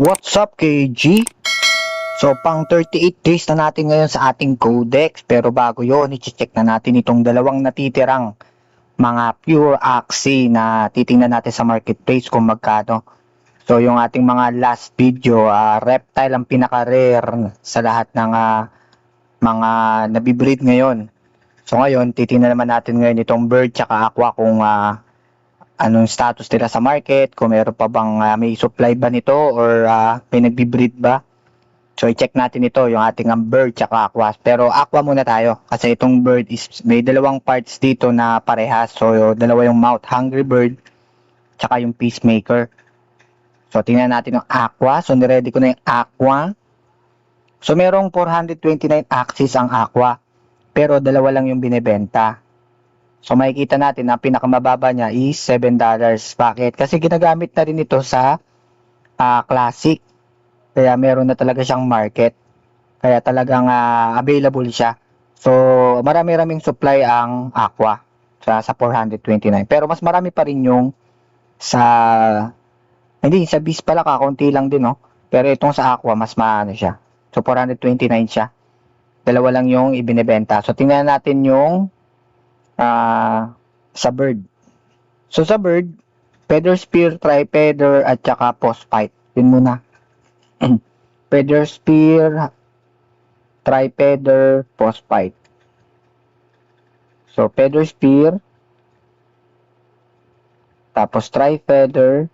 What's up, KG? So, pang 38 days na natin ngayon sa ating codex. Pero bago yon, i-check na natin itong dalawang natitirang mga pure Axie na titingnan natin sa marketplace kung magkano. So, yung ating mga last video, Reptile ang pinaka-rare sa lahat ng mga nabibreed ngayon. So, ngayon, titingnan naman natin ngayon itong Bird tsaka Aqua kung anong status nila sa market, kung meron pa bang may supply ba nito or may nagbi-breed ba. So, i-check natin ito, yung ating bird tsaka aqua. Pero aqua muna tayo kasi itong bird is may dalawang parts dito na parehas. So, dalawa yung mouth, hungry bird tsaka yung peacemaker. So, tingnan natin yung aqua. So, niready ko na yung aqua. So, merong 429 axis ang aqua. Pero dalawa lang yung binebenta. So, makikita natin na pinakamababa niya is $7. Bakit? Kasi ginagamit na rin ito sa classic. Kaya meron na talaga siyang market. Kaya talagang available siya. So, marami-raming supply ang aqua sa 429. Pero mas marami pa rin yung sa sa beast pala kakunti lang din, no? Pero itong sa aqua mas maano siya. So, 429 siya. Dalawa lang yung ibinebenta. So, tingnan natin yung sa bird. So, sa bird, feather spear, tri-feather, at saka post fight. Yun muna. Feather spear, tri-feather, post fight. So, feather spear, tapos tri-feather,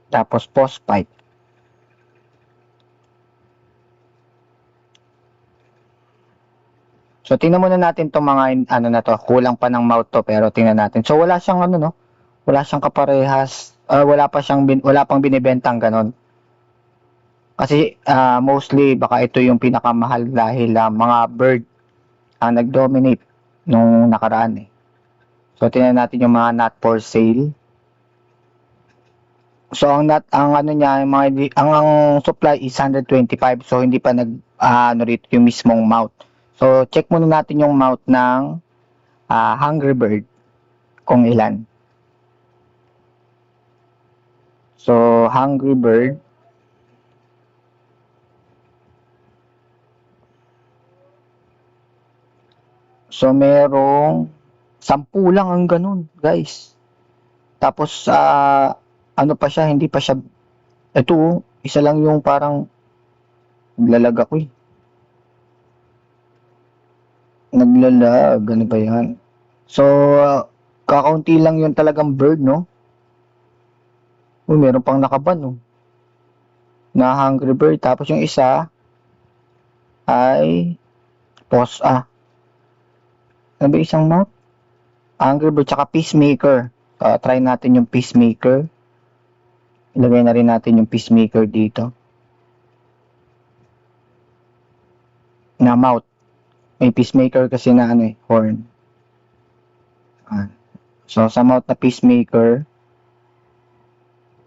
tapos post fight. So, tingnan muna natin itong mga, na to, kulang pa ng mouth to, pero tingnan natin. So, wala siyang, no? Wala siyang kaparehas, wala pang binibentang ganon. Kasi, mostly, baka ito yung pinakamahal dahil mga bird ang nag-dominate nung nakaraan, eh. So, tingnan natin yung mga not for sale. So, ang supply is 125. So, hindi pa rito yung mismong mouth. So, check muna natin yung mouth ng hungry bird kung ilan. So, hungry bird. So, merong 10 lang ang ganun, guys. Tapos, ano pa siya, hindi pa siya, ito, isa lang yung parang naglalag ako, eh. Naglalag, ano ba yan? So, kakaunti lang yung talagang bird, no? Uy, meron pang nakaban, no? Na hungry bird. Tapos yung isa ay ano ba isang mouth? Hungry bird tsaka peacemaker. Try natin yung peacemaker. Ilagay na rin natin yung peacemaker dito. Na mouth. May peacemaker kasi na horn. So, sa mouth na peacemaker,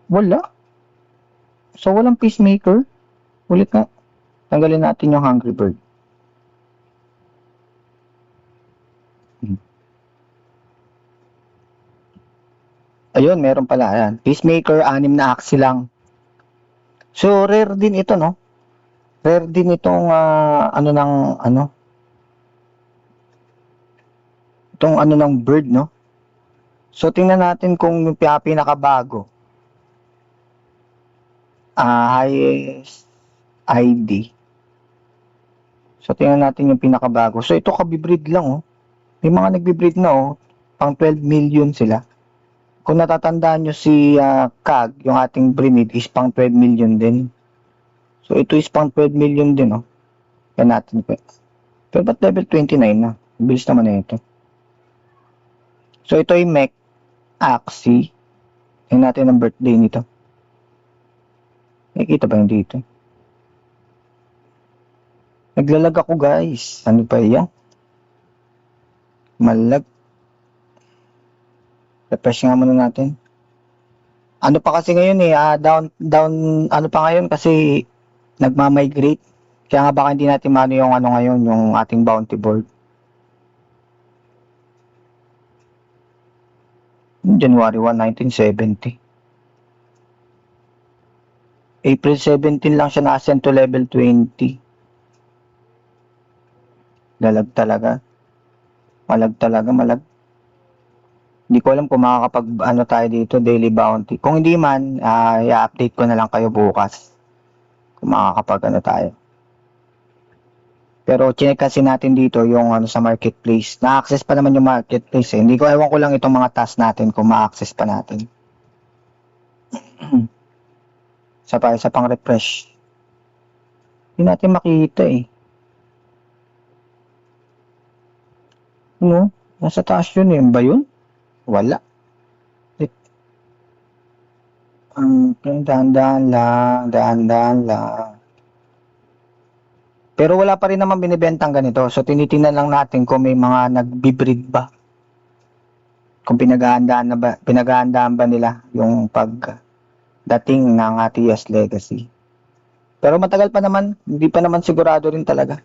wala. So, walang peacemaker. Ulit na. Tanggalin natin yung hungry bird. Ayun, meron pala. Ayan. Peacemaker, 6 na axi lang. So, rare din ito, no? Rare din itong, itong ng bird, no? So, tingnan natin kung yung pinakabago. Highest ID. So, tingnan natin yung pinakabago. So, ito kabibreed lang, oh. May mga nagbibreed na, oh. Pang 12 million sila. Kung natatandaan nyo si CAG, yung ating breed is pang 12 million din. So, ito is pang 12 million din, oh. Yan natin. Pero ba't level 29 na? Bilis naman na ito. So, ito yung mech Axie. Tingnan natin ang birthday nito. Nakikita ba yung dito? Naglalag ako, guys. Ano pa yan? Malag. Refresh nga muna natin. Ano pa kasi ngayon down ano pa ngayon kasi nagma-migrate. Kaya nga baka hindi natin maano yung ngayon, yung ating bounty board. January 1, 1970. April 17 lang siya na-ascend to level 20. Lalag talaga. Malag talaga, malag. Hindi ko alam kung makakapag ano tayo dito, daily bounty. Kung hindi man, i-update ko na lang kayo bukas. Kung makakapag ano tayo. Pero check kasi natin dito yung ano sa marketplace. Na-access pa naman yung marketplace eh. Hindi ko ewan ko lang itong mga task natin kung ma-access pa natin. Isa pang refresh. Hindi natin makita eh. No? Nasa taas yun eh. Ba yun? Wala. Dahan-dahan lang. Pero wala pa rin naman binibentang ganito. So, tinitingnan lang natin kung may mga nagbi-breed ba. Kung pinaghahandaan ba nila yung pagdating ng Atias Legacy. Pero matagal pa naman. Hindi pa naman sigurado rin talaga.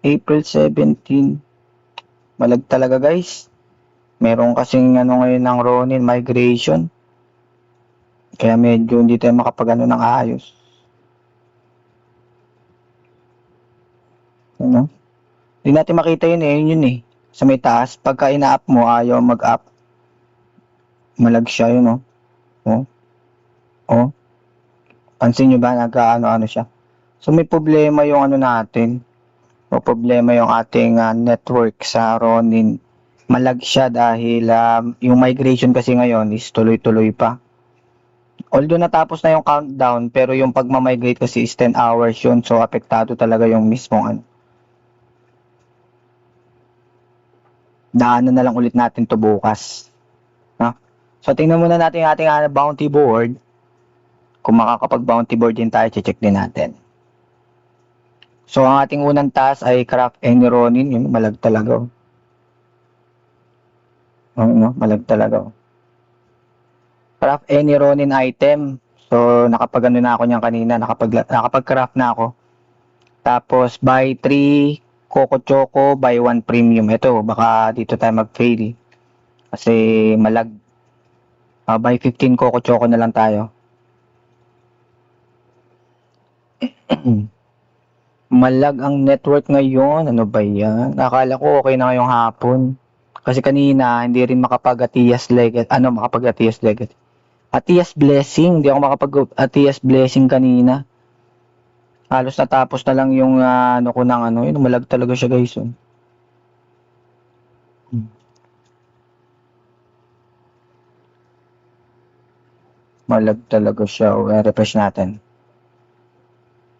April 17. Malag talaga guys. Meron kasing ano ngayon ng Ronin migration. Kaya medyo hindi tayo makapagano ng ayos. Ano? Hindi natin makita yun eh. Yun eh. Sa may taas. Pagka ina-up mo, ayaw mag-up. Malag siya yun oh. Oh. Oh. Pansin nyo ba? Nagka-ano-ano siya. So may problema yung ano natin. O problema yung ating network sa Ronin. Malag siya dahil yung migration kasi ngayon is tuloy-tuloy pa. Although natapos na yung countdown, pero yung pagmamigrate kasi is 10 hours yun. So apektado talaga yung mismong ano. Daanan na lang ulit natin to bukas. No? So tingnan muna natin yung ating bounty board. Kung makakapag-bounty board din tayo, check din natin. So ang ating unang task ay craft any Ronin. Yun, malag talaga. No? Malag talaga. Craft any Ronin item. So nakapag-ano na ako niyan kanina. Nakapag-craft na ako. Tapos buy 3 Coco Choco, buy 1 premium. Ito, baka dito tayo mag-fail. Kasi malag. Buy 15 Coco Choco na lang tayo. Malag ang network ngayon. Ano ba yan? Akala ko okay na ngayong hapon. Kasi kanina, hindi rin makapag-Atias Legacy. Makapag-Atias Legacy. Atias Blessing. Hindi ako makapag-Atias Blessing kanina. Halos natapos na lang yung ano ko ng ano. Yun, malag talaga siya guys. Oh. Malag talaga siya. O, refresh natin.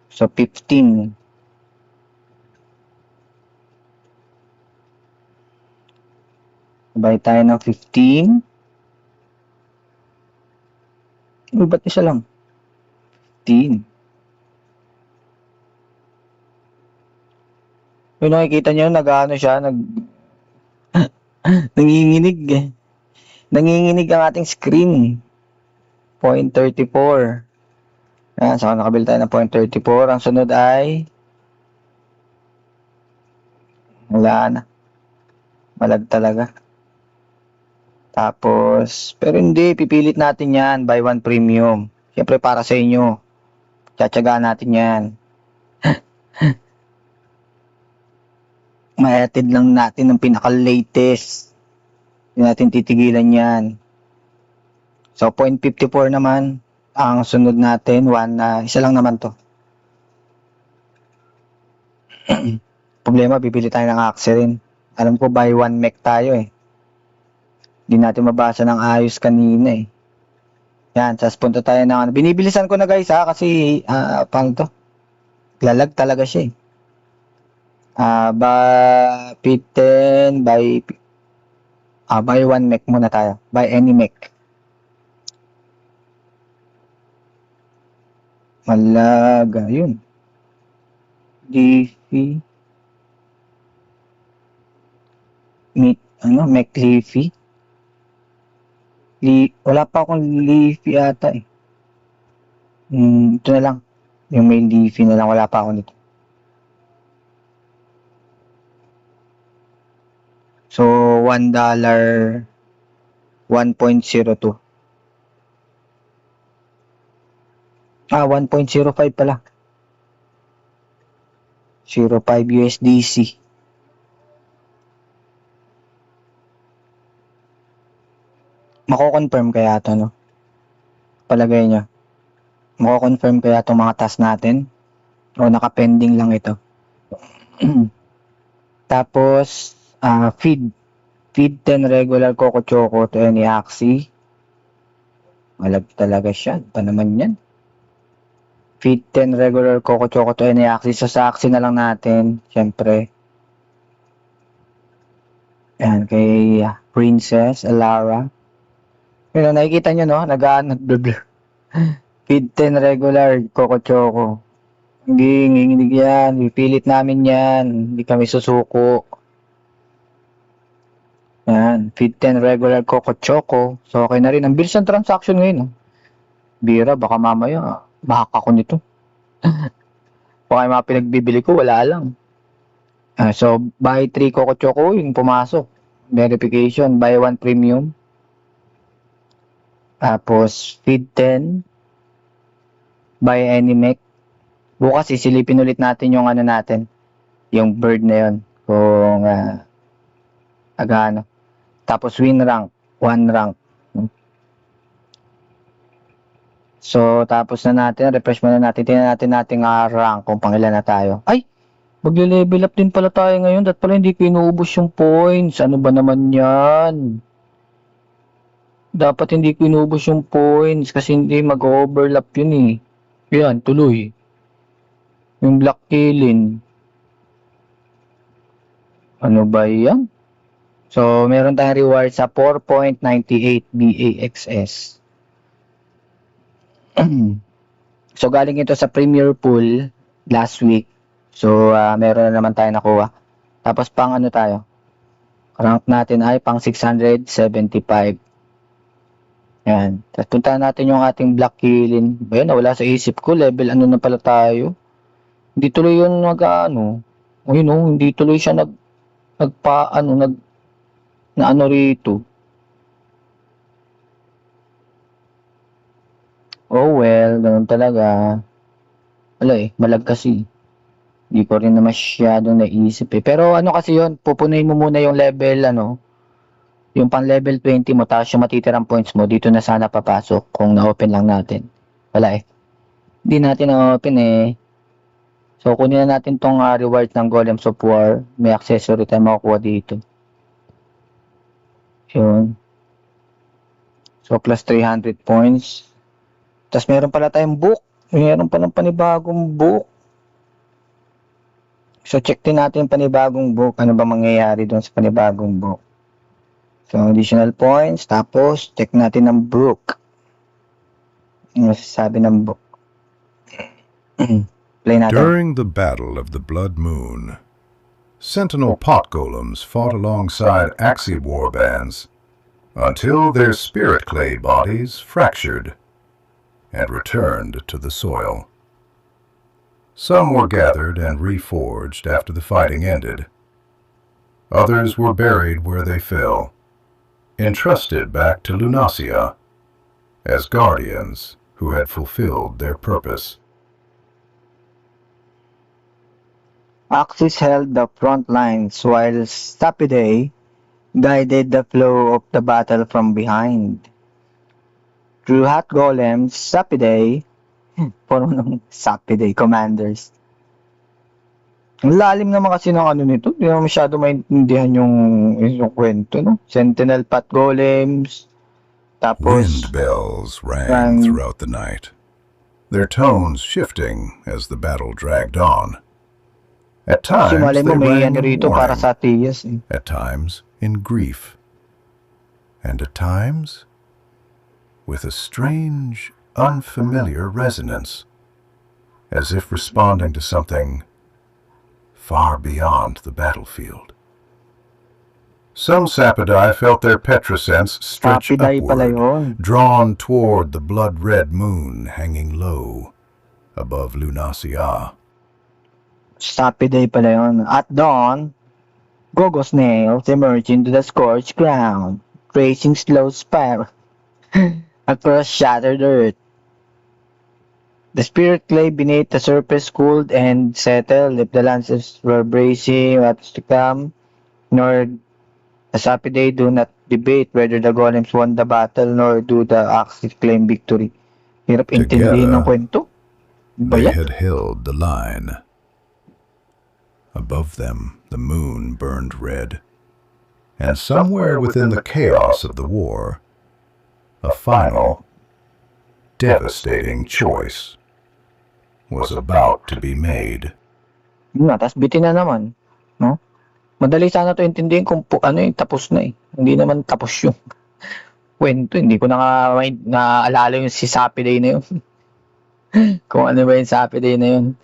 So, 15. Sabay tayo ng 15. Uy, ba't isa lang? 15. Yung nakikita nyo, nag-ano siya, nanginginig eh. Nanginginig ang ating screen. 0.34. Ayan, so nakabil tayo ng 0.34. Ang sunod ay wala na. Malag talaga. Tapos, pero hindi, pipilit natin yan, buy 1 premium. Siyempre para sa inyo. Tsatsagaan natin yan. Mahatid lang natin ng pinaka-latest. Hindi natin titigilan yan. So, 0.54 naman. Ang sunod natin, isa lang naman to. Problema, bibili tayo ng Axe rin. Alam ko, buy 1 mech tayo eh. Hindi natin mabasa ng ayos kanina eh. Yan, sas punta tayo ng ano. Binibilisan ko na guys ha, kasi, pang to. Lalag talaga siya eh. Buy 1 mech muna tayo. Buy any mech. Malaga, yun. Leafy. Mech Leafy. Wala pa akong Leafy ata eh. Ito na lang. Yung may Leafy na lang, wala pa ako nito. So, $1, 1.02. 1.02. 1.05 pala. 0.5 USDC. Mako-confirm kaya to, no? Palagay nyo. Mako-confirm kaya itong mga task natin? O naka-pending lang ito? Tapos, feed 10 regular Coco Choco to any Axie. Malag talaga siya. Pa naman yan. Feed 10 regular Coco Choco to any Axie. So, sa Axie na lang natin. Siyempre. Ayan, kay Princess Alara. Yun, nakikita nyo, no? Nag-blur. Feed 10 regular Coco Choco. Hindi yan. Pipilit namin yan. Hindi kami susuko. Yan. Feed 10 regular Coco Choco. So, okay na rin. Ang bilis ng transaction ngayon. Bira, baka mamaya. Bahak ako nito. Baka yung mga pinagbibili ko, wala lang. So, buy 3 Coco Choco, yung pumasok. Verification, buy 1 premium. Tapos, feed 10. Buy any mech. Bukas, isilipin ulit natin yung ano natin. Yung bird na yun. Kung, agano. Tapos, win rank. 1 rank. So, tapos na natin. Refresh muna natin. Tingnan natin rank kung pangilan na tayo. Ay! Magle-level up din pala tayo ngayon. Dapat pala hindi ko inuubos yung points. Ano ba naman yan? Dapat hindi ko inuubos yung points kasi hindi mag-overlap yun eh. Yan, tuloy. Yung Black Killing. Ano ba yan? So, meron tayong reward sa 4.98 BAXS. So, galing ito sa Premier Pool last week. So, meron na naman tayo nakuha. Tapos, pang ano tayo? Rank natin ay pang 675. Yan. Tapos, punta natin yung ating Black Killing. Ayun, nawala sa isip ko. Level ano na pala tayo. Hindi tuloy yun hindi tuloy siya na ano rito. Oh well, ganun talaga. Wala malag kasi. Hindi ko rin na masyadong naisip eh. Pero ano kasi yun, pupunuin mo muna yung level, yung pang level 20 mo, tapos yung matitirang points mo, dito na sana papasok kung na-open lang natin. Wala Hindi natin na-open eh. So, kunin na natin tong reward ng Golems of War. May accessory tayo makukuha dito. Yun. So, plus 300 points. Tapos, meron pala tayong book. Meron palang panibagong book. So, check din natin yung panibagong book. Ano ba mangyayari doon sa panibagong book? So, additional points. Tapos, check natin ang book. Ano sasabi ng book? Play natin. During the Battle of the Blood Moon, Sentinel pot golems fought alongside Axie warbands until their spirit clay bodies fractured and returned to the soil. Some were gathered and reforged after the fighting ended. Others were buried where they fell, entrusted back to Lunasia as guardians who had fulfilled their purpose. Axis held the front lines while Sapidae guided the flow of the battle from behind. Through hot golems, Sapidae, puro ng Sapidae commanders. Ang lalim naman kasi ng ano nito, hindi naman masyado maintindihan yung kwento, no? Sentinel pot golems, tapos Wind bells rang throughout the night, their tones shifting as the battle dragged on. At times, they rang in warning, at times in grief, and at times with a strange, unfamiliar resonance, as if responding to something far beyond the battlefield. Some Sapidae felt their petrosense stretch upward, drawn toward the blood-red moon hanging low above Lunasia. Sapidae pala yun. At dawn, Gogo snails emerged into the scorched ground, tracing slow spiral across shattered earth. The spirit clay beneath the surface cooled and settled. If the lances were bracing what's to come, nor the Sapidae do not debate whether the golems won the battle, nor do the Axis claim victory. Hirap intindihin ng kwento. They had held the line. Above them, the moon burned red. And somewhere within the chaos of the war, a final, devastating choice was about to be made. Yun na, tas bitin na naman. No? Madali sana to intindihin kung tapos na eh. Hindi naman tapos yung kwento. Hindi ko na nga naaalala yung si Sapidae na yun. Kung ano ba yung Sapidae na yun.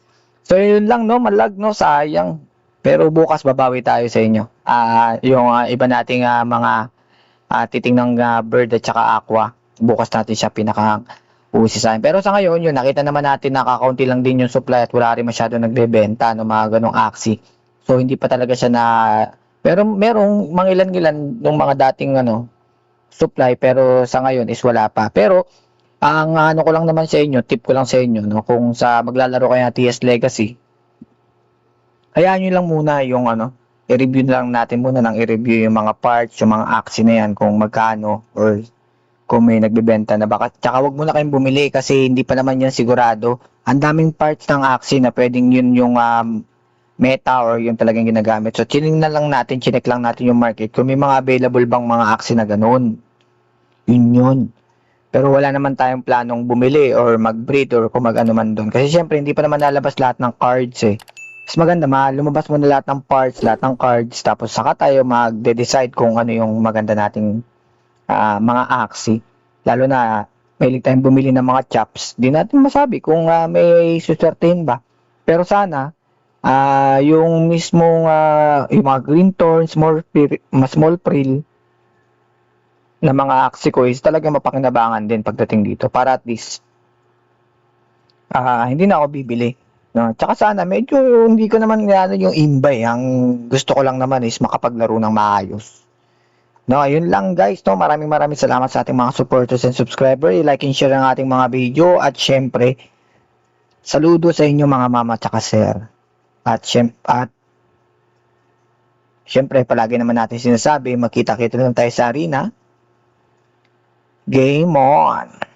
So yun lang no, malag no, sayang. Pero bukas babawi tayo sa inyo. Yung iba nating mga titingnang bird at saka aqua. Bukas natin siya pinaka-usi sa akin. Pero sa ngayon, yun, nakita naman natin na kakaunti lang din yung supply at wala rin masyado nagbebenta ng mga ganong axi. So hindi pa talaga siya na... Pero merong mga ilan-ilan ng mga dating supply, pero sa ngayon is wala pa. Pero ang ko lang naman sa inyo, tip ko lang sa inyo, no, kung sa maglalaro kayo ng TS Legacy, hayaan nyo lang muna yung i-review lang natin muna nang i-review yung mga parts, yung mga axi na yan, kung magkano or kung may nagbebenta na baka. Tsaka wag muna kayong bumili kasi hindi pa naman yan sigurado. Ang daming parts ng axi na pwedeng yun yung meta or yung talagang ginagamit. So chinek lang natin yung market kung may mga available bang mga axi na ganun. Yun. Pero wala naman tayong planong bumili or mag-breed or kung mag-ano man doon. Kasi syempre hindi pa naman lalabas lahat ng cards eh. Mas maganda lumabas muna lahat ng parts, lahat ng cards, tapos saka tayo magde-decide kung ano yung maganda nating mga axi. Lalo na mahilig tayong bumili ng mga chops. Di natin masabi kung may suswertehin ba. Pero sana yung mismong yung mga green thorns, small frill na mga axi ko is talaga mapakinabangan din pagdating dito para at least hindi na ako bibili. No? Tsaka sana medyo hindi ko naman yung imbay. Ang gusto ko lang naman is makapaglaro ng maayos. No, yun lang guys, no. Maraming salamat sa ating mga supporters and subscriber. I-like and share ang ating mga video at syempre saludo sa inyo mga mama at sir. At syempre palagi naman natin sinasabi, makita-kita lang tayo sa arena. Game on!